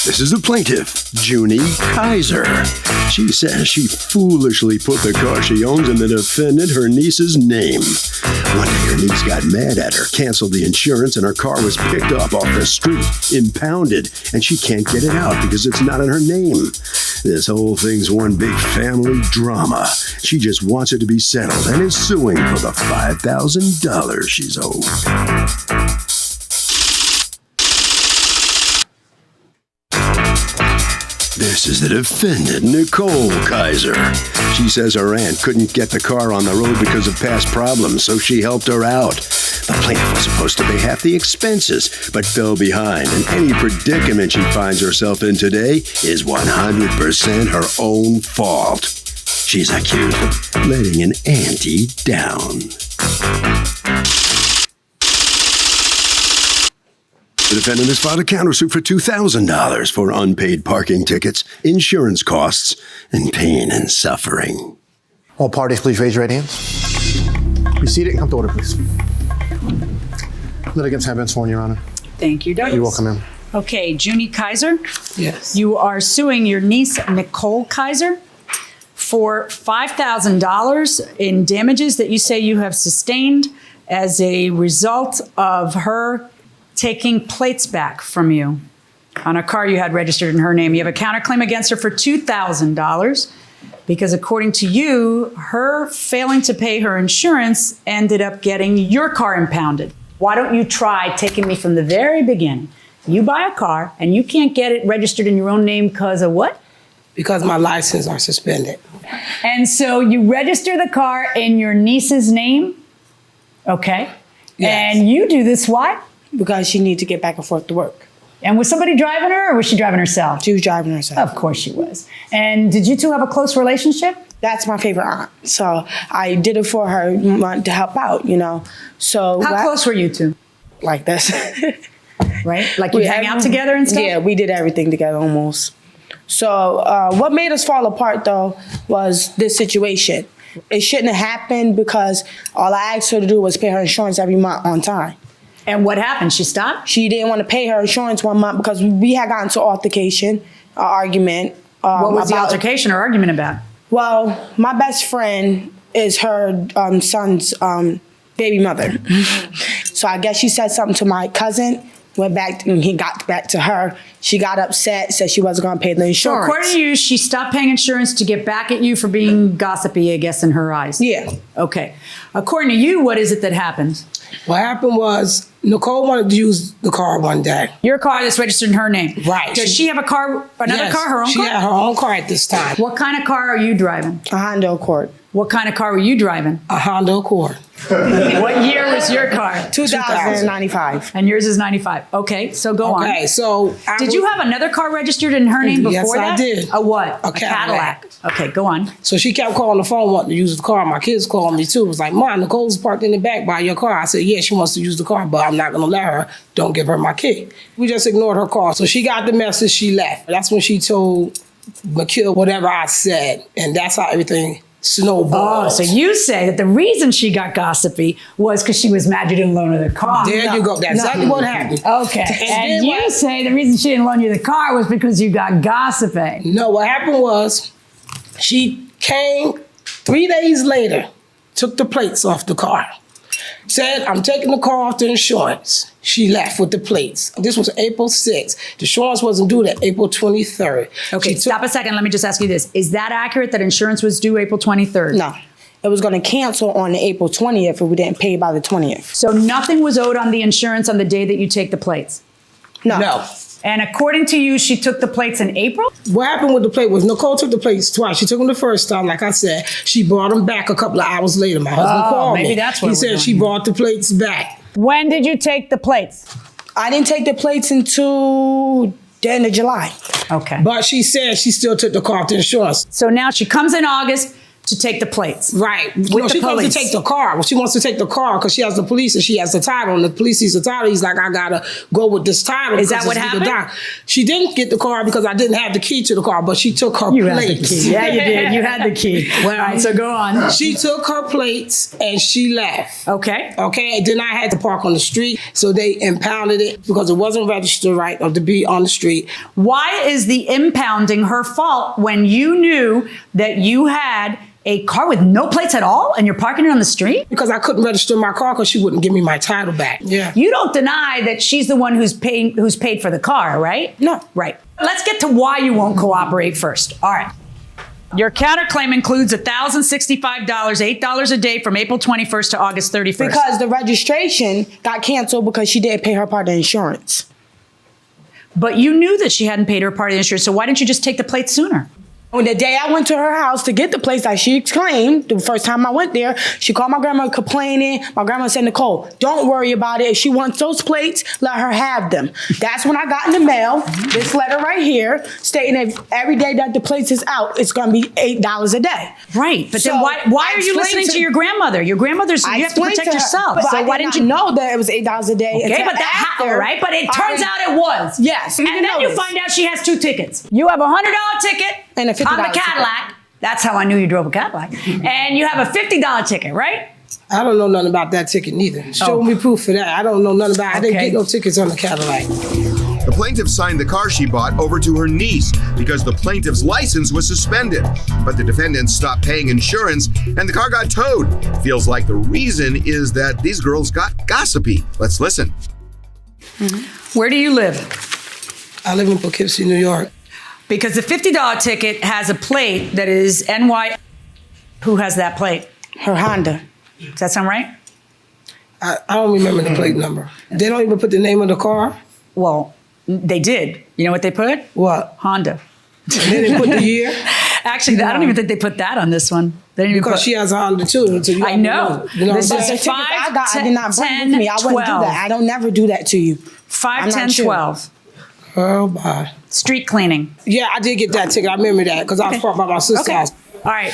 This is the plaintiff, Junie Kaiser. She says she foolishly put the car she owns in the defendant, her niece's name. One day her niece got mad at her, canceled the insurance, and her car was picked up off the street, impounded, and she can't get it out because it's not in her name. This whole thing's one big family drama. She just wants it to be settled and is suing for the $5,000 she's owed. This is the defendant, Nicole Kaiser. She says her aunt couldn't get the car on the road because of past problems, so she helped her out. The plaintiff was supposed to pay half the expenses, but fell behind, and any predicament she finds herself in today is 100% her own fault. She's accused of letting an auntie down. The defendant has filed a countersuit for $2,000 for unpaid parking tickets, insurance costs, and pain and suffering. All parties, please raise your right hands. Be seated and come to order, please. Litigants have been sworn, Your Honor. Thank you, Douglas. You're welcome, ma'am. Okay, Junie Kaiser. Yes. You are suing your niece, Nicole Kaiser, for $5,000 in damages that you say you have sustained as a result of her taking plates back from you on a car you had registered in her name. You have a counterclaim against her for $2,000 because according to you, her failing to pay her insurance ended up getting your car impounded. Why don't you try taking me from the very beginning? You buy a car and you can't get it registered in your own name because of what? Because my license are suspended. And so you register the car in your niece's name? Okay. Yes. And you do this why? Because she needs to get back and forth to work. And was somebody driving her or was she driving herself? She was driving herself. Of course she was. And did you two have a close relationship? That's my favorite aunt. So I did it for her to help out, you know. So How close were you two? Like this. Right? Like you hang out together and stuff? Yeah, we did everything together almost. So what made us fall apart though was this situation. It shouldn't have happened because all I asked her to do was pay her insurance every month on time. And what happened? She stopped? She didn't want to pay her insurance one month because we had gotten into altercation, argument. What was the altercation or argument about? Well, my best friend is her son's baby mother. So I guess she said something to my cousin, went back and he got back to her. She got upset, said she wasn't going to pay the insurance. So according to you, she stopped paying insurance to get back at you for being gossipy, I guess, in her eyes. Yeah. Okay. According to you, what is it that happened? What happened was Nicole wanted to use the car one day. Your car that's registered in her name. Right. Does she have a car, another car, her own car? She had her own car at this time. What kind of car are you driving? A Honda Accord. What kind of car were you driving? A Honda Accord. What year was your car? 2095. And yours is 95. Okay, so go on. Okay, so Did you have another car registered in her name before Yes, that? I did. A what? A Cadillac. Okay, go on. So she kept calling the phone wanting to use the car. My kids called me too. It was like, Mom, Nicole's parked in the back by your car. I said, yeah, she wants to use the car, but I'm not going to let her. Don't give her my key. We just ignored her call. So she got the message, she left. That's when she told McKill whatever I said. And that's how everything snowballed. Oh, so you say that the reason she got gossipy was because she was mad you didn't loan her the car. There you go. That's exactly what happened. Okay. And you say the reason she didn't loan you the car was because you got gossiping. No, what happened was she came 3 days later, took the plates off the car, said, I'm taking the car off the insurance. She left with the plates. This was April 6th. The insurance wasn't due till April 23rd. Okay, stop a second. Let me just ask you this. Is that accurate that insurance was due April 23rd? No. It was going to cancel on April 20th if we didn't pay by the 20th. So nothing was owed on the insurance on the day that you take the plates? No. And according to you, she took the plates in April? What happened with the plate was Nicole took the plates twice. She took them the first time, like I said. She brought them back a couple of hours later. My husband called me. Maybe that's what he said she brought the plates back. When did you take the plates? I didn't take the plates until the end of July. Okay. But she said she still took the car off the insurance. So now she comes in August, to take the plates. Right. With No, the she comes police. to take the car. Well, she wants to take the car because she has the police and she has the title. And the police sees the title. He's like, I gotta go with this title. Is that because what it's legal happened? doc. She didn't get the car because I didn't have the key to the car, but she took her You had the plates. key. Yeah, you did. You had the key. Well, All right, so go on. She took her plates and she left. Okay. Okay, and then I had to park on the street, so they impounded it because it wasn't registered right or to be on the street. Why is the impounding her fault when you knew that you had a car with no plates at all and you're parking it on the street? Because I couldn't register my car because she wouldn't give me my title back. Yeah. You don't deny that she's the one who's paid for the car, right? No. Right. Let's get to why you won't cooperate first. All right. Your counterclaim includes $1,065, $8 a day from April 21st to August 31st. Because the registration got canceled because she didn't pay her part of the insurance. But you knew that she hadn't paid her part of the insurance, so why didn't you just take the plate sooner? On the day I went to her house to get the place, like she claimed, the first time I went there, she called my grandma complaining. My grandma said, Nicole, don't worry about it. If she wants those plates, let her have them. That's when I got in the mail this letter right here stating that every day that the place is out, it's going to be $8 a day. Right, but So, then why I are you explained listening to your grandmother? Your grandmother's, I you have to explained protect her, yourself. but So I why did didn't not you know that it was $8 a day? Okay, until but after right? But it turns out it was. Yes. And then you find out she has 2 tickets. You have a $100 ticket And a $50 on the ticket. Cadillac. That's how I knew you drove a Cadillac. And you have a $50 ticket, right? I don't know nothing about that ticket neither. Show me proof for that. I don't know nothing about it. I didn't Okay. get no tickets on the Cadillac. The plaintiff signed the car she bought over to her niece because the plaintiff's license was suspended. But the defendant stopped paying insurance and the car got towed. Feels like the reason is that these girls got gossipy. Let's listen. Where do you live? I live in Poughkeepsie, New York. Because the $50 ticket has a plate that is NY. Who has that plate? Her Honda. Does that sound right? I don't remember the plate number. They don't even put the name of the car. Well, they did. You know what they put? What? Honda. They didn't put the year. Actually, I don't even think they put that on this one. They didn't even Because put, she has a Honda too. So you I have to know. You know This what I'm is saying? The tickets I got, I 5, did not bring 10, with me. I wouldn't 12. do that. I don't never do that to you. 5, I'm 10, not sure. 12. Oh, bye. Street cleaning. Yeah, I did get that ticket. I remember that because I was parked by my sister's house. All right.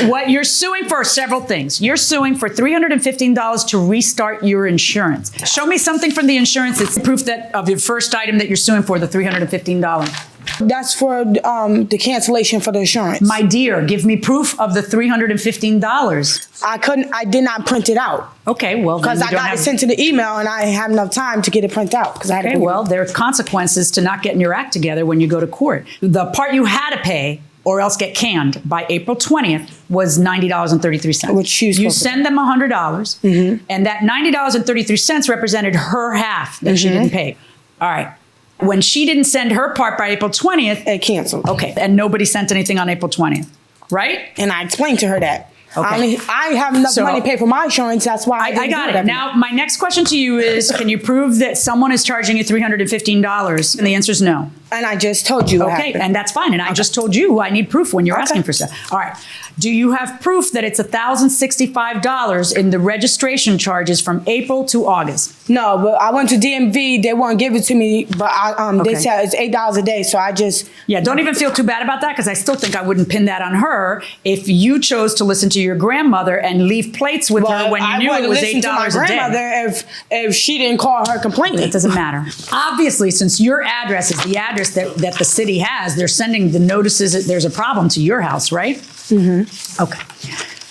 What you're suing for are several things. You're suing for $315 to restart your insurance. Show me something from the insurance that's proof that of your first item that you're suing for, the $315. That's for the cancellation for the insurance. My dear, give me proof of the $315. I did not print it out. Okay, well, then Because you I don't got have. it sent to the email and I didn't have enough time to get it printed out. Because I had to Okay, go- well, there are consequences to not getting your act together when you go to court. The part you had to pay or else get canned by April 20th was $90.33. Which she was you supposed to send them $100, and that $90.33 represented her half that she didn't pay. All right. When she didn't send her part by April 20th, it canceled. okay, and nobody sent anything on April 20th, right? And I explained to her that. Okay. I have enough So- money to pay for my insurance. That's why I didn't got do it. every Now, month. my next question to you is, can you prove that someone is charging you $315? And the answer is no. And I just told you what Okay, happened. and that's fine. And I just told you I need proof when you're Okay. asking for stuff. All right. Do you have proof that it's $1,065 in the registration charges from April to August? No, but I went to DMV. They won't give it to me, but Okay. they said it's $8 a day. So I just Yeah, don't even feel too bad about that because I still think I wouldn't pin that on her if you chose to listen to your grandmother and leave plates with her when you knew it was $8 to my a day. grandmother if she didn't call her complaining. It doesn't matter. Obviously, since your address is the address that the city has, they're sending the notices that there's a problem to your house, right? Mm-hmm. Okay.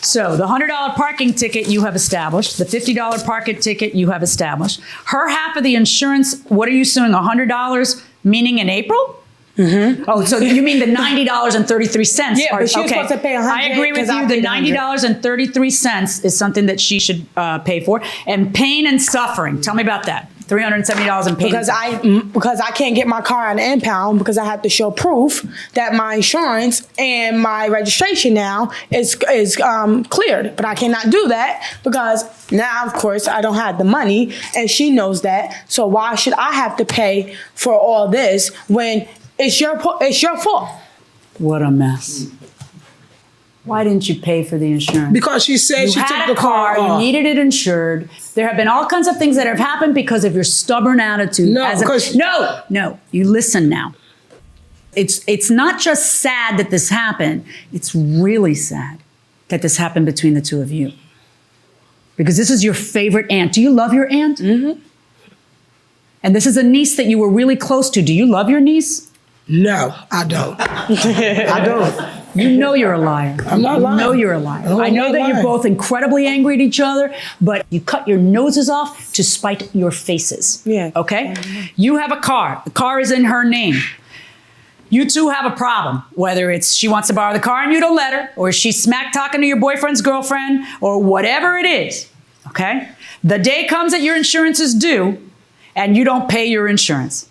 So the $100 parking ticket you have established, the $50 parking ticket you have established. Her half of the insurance, what are you suing, $100, meaning in April? Mm-hmm. Oh, so you mean the $90.33? Yeah, but she was supposed to pay $100 I agree with 'cause I you. The paid $100. $90.33 is something that she should pay for. And pain and suffering. Tell me about that. $370 in pain. Because I can't get my car on the impound because I have to show proof that my insurance and my registration now is cleared. But I cannot do that because now, of course, I don't have the money, and she knows that. So why should I have to pay for all this when it's your fault? What a mess. Why didn't you pay for the insurance? Because she said You she had took a the car you off. needed it insured. There have been all kinds of things that have happened because of your stubborn attitude. No, because- No, you listen now. it's not just sad that this happened. It's really sad that this happened between the two of you. Because this is your favorite aunt. Do you love your aunt? Mm-hmm. And this is a niece that you were really close to. Do you love your niece? No, I don't. I don't. You know you're a liar. I'm not lying. You know you're a liar. I know that you're both incredibly angry at each other, but you cut your noses off to spite your faces. Yeah. Okay? You have a car. The car is in her name. You two have a problem, whether it's she wants to borrow the car and you don't let her, or she's smack talking to your boyfriend's girlfriend, or whatever it is. Okay? The day comes that your insurance is due and you don't pay your insurance.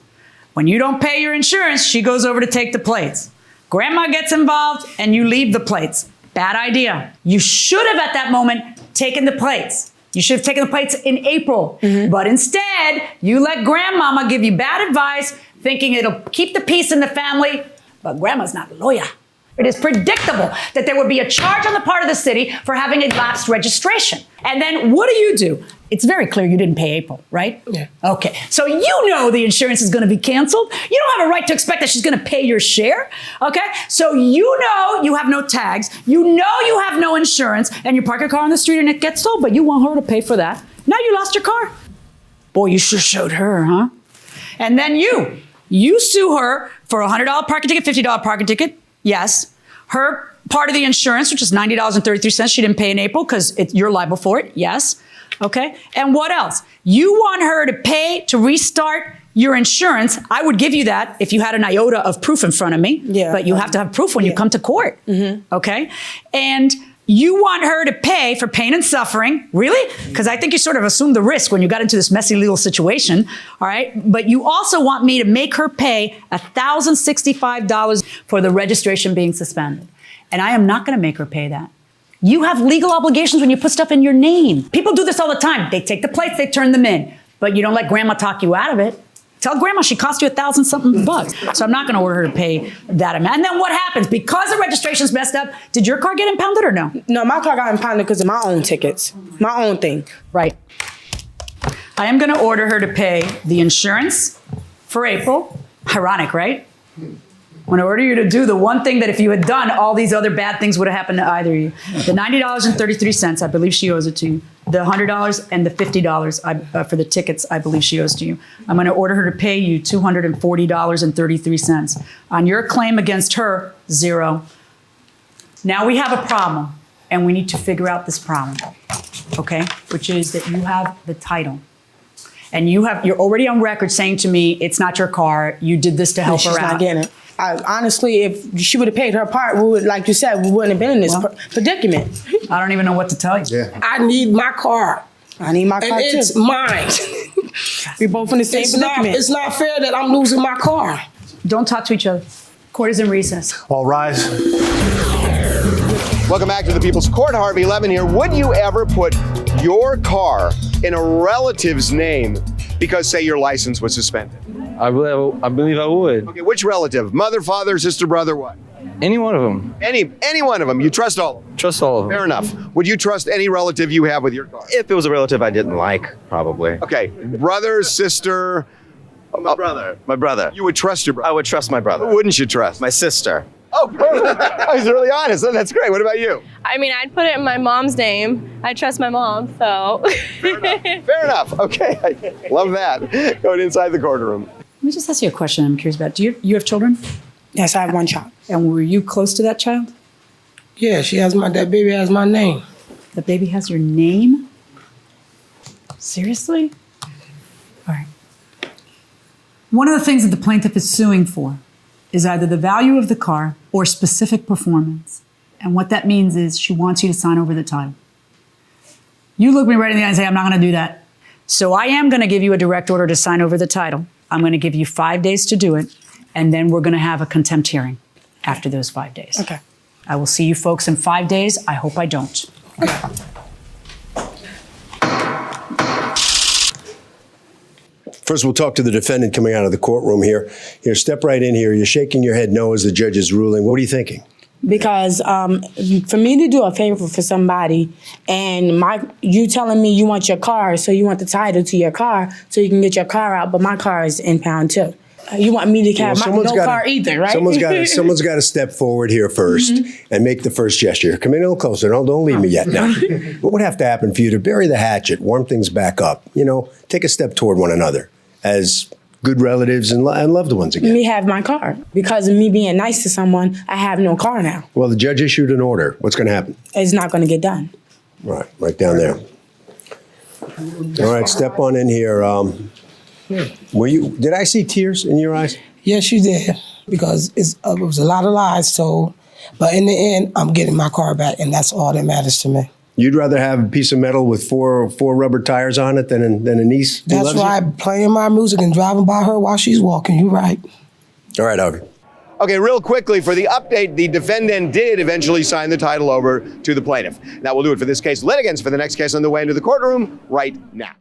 When you don't pay your insurance, she goes over to take the plates. Grandma gets involved and you leave the plates. Bad idea. You should have at that moment taken the plates. You should have taken the plates in April. Mm-hmm. But instead, you let grandmama give you bad advice, thinking it'll keep the peace in the family. But grandma's not a lawyer. It is predictable that there would be a charge on the part of the city for having a lapsed registration. And then what do? It's very clear you didn't pay April, right? Yeah. Okay, so you know the insurance is going to be canceled. You don't have a right to expect that she's going to pay your share, okay? So you know you have no tags, you know you have no insurance, and you park your car on the street and it gets towed, but you want her to pay for that. Now you lost your car. Boy, you sure showed her, huh? And then you sue her for a $100 parking ticket, $50 parking ticket. Yes, her part of the insurance, which is $90.33, she didn't pay in April because you're liable for it. Yes, okay. And what else? You want her to pay to restart your insurance. I would give you that if you had an iota of proof in front of me. Yeah. But you have to have proof when you come to court. Mm-hmm. Okay. And you want her to pay for pain and suffering. Really? Because I think you sort of assumed the risk when you got into this messy legal situation. All right. But you also want me to make her pay $1,065 for the registration being suspended. And I am not going to make her pay that. You have legal obligations when you put stuff in your name. People do this all the time. They take the plates, they turn them in. But you don't let grandma talk you out of it. Tell grandma she cost you $1,000-something bucks. So I'm not going to order her to pay that amount. And then what happens? Because the registration's messed up, did your car get impounded or no? No, my car got impounded because of my own tickets, my own thing. Right. I am going to order her to pay the insurance for April. Ironic, right? I'm going to order you to do the one thing that if you had done, all these other bad things would have happened to either of you. The $90.33, I believe she owes it to you. The $100 and the $50 for the tickets, I believe she owes to you. I'm going to order her to pay you $240.33. On your claim against her, $0. Now we have a problem, and we need to figure out this problem, okay? Which is that you have the title. And you're already on record saying to me, it's not your car, you did this to help her out. She's not getting it. Honestly, if she would have paid her part, we would, like you said, we wouldn't have been in this predicament. I don't even know what to tell you. Yeah. I need my car. I need my car And it's too. mine. We both in the same predicament. It's not fair that I'm losing my car. Don't talk to each other. Court is in recess. All rise. Welcome back to the People's Court. Harvey Levin here. Would you ever put your car in a relative's name because, say, your license was suspended? I believe I would. Okay, which relative? Mother, father, sister, brother, what? Any one of them. Any one of them. You trust all of them? Trust all of them. Fair enough. Would you trust any relative you have with your car? If it was a relative I didn't like, probably. Okay, brother, sister. My brother. My brother. You would trust your brother? I would trust my brother. Who wouldn't you trust? My sister. Oh, I was really honest. That's great. What about you? I mean, I'd put it in my mom's name. I trust my mom, so. Fair enough. Okay, I love that. Going inside the courtroom. Let me just ask you a question I'm curious about. Do you have children? Yes, I have one child. And were you close to that child? Yeah, that baby has my name. The baby has your name? Seriously? All right. One of the things that the plaintiff is suing for is either the value of the car or specific performance. And what that means is she wants you to sign over the title. You look me right in the eye and say, I'm not going to do that. So I am going to give you a direct order to sign over the title. I'm going to give you 5 days to do it, and then we're going to have a contempt hearing after those 5 days. Okay. I will see you folks in 5 days. I hope I don't. First, we'll talk to the defendant coming out of the courtroom here. Here, step right in here. You're shaking your head no as the judge is ruling. What are you thinking? Because for me to do a favor for somebody, and you telling me you want your car, so you want the title to your car, so you can get your car out, but my car is impound too. You want me to have no car either, right? Someone's got to step forward here first and make the first gesture. Come in a little closer. Don't leave me yet now. What would have to happen for you to bury the hatchet, warm things back up? You know, take a step toward one another as good relatives and loved ones again. Me have my car. Because of me being nice to someone, I have no car now. Well, the judge issued an order. What's going to happen? It's not going to get done. Right down there. All right, step on in here. Did I see tears in your eyes? Yes, you did, because it was a lot of lies told. But in the end, I'm getting my car back, and that's all that matters to me. You'd rather have a piece of metal with four rubber tires on it than a niece who That's loves right, you? playing my music and driving by her while she's walking. You're right. All right, Harvey. Okay, real quickly for the update, the defendant did eventually sign the title over to the plaintiff. That will do it for this case. Litigants for the next case on the way into the courtroom right now.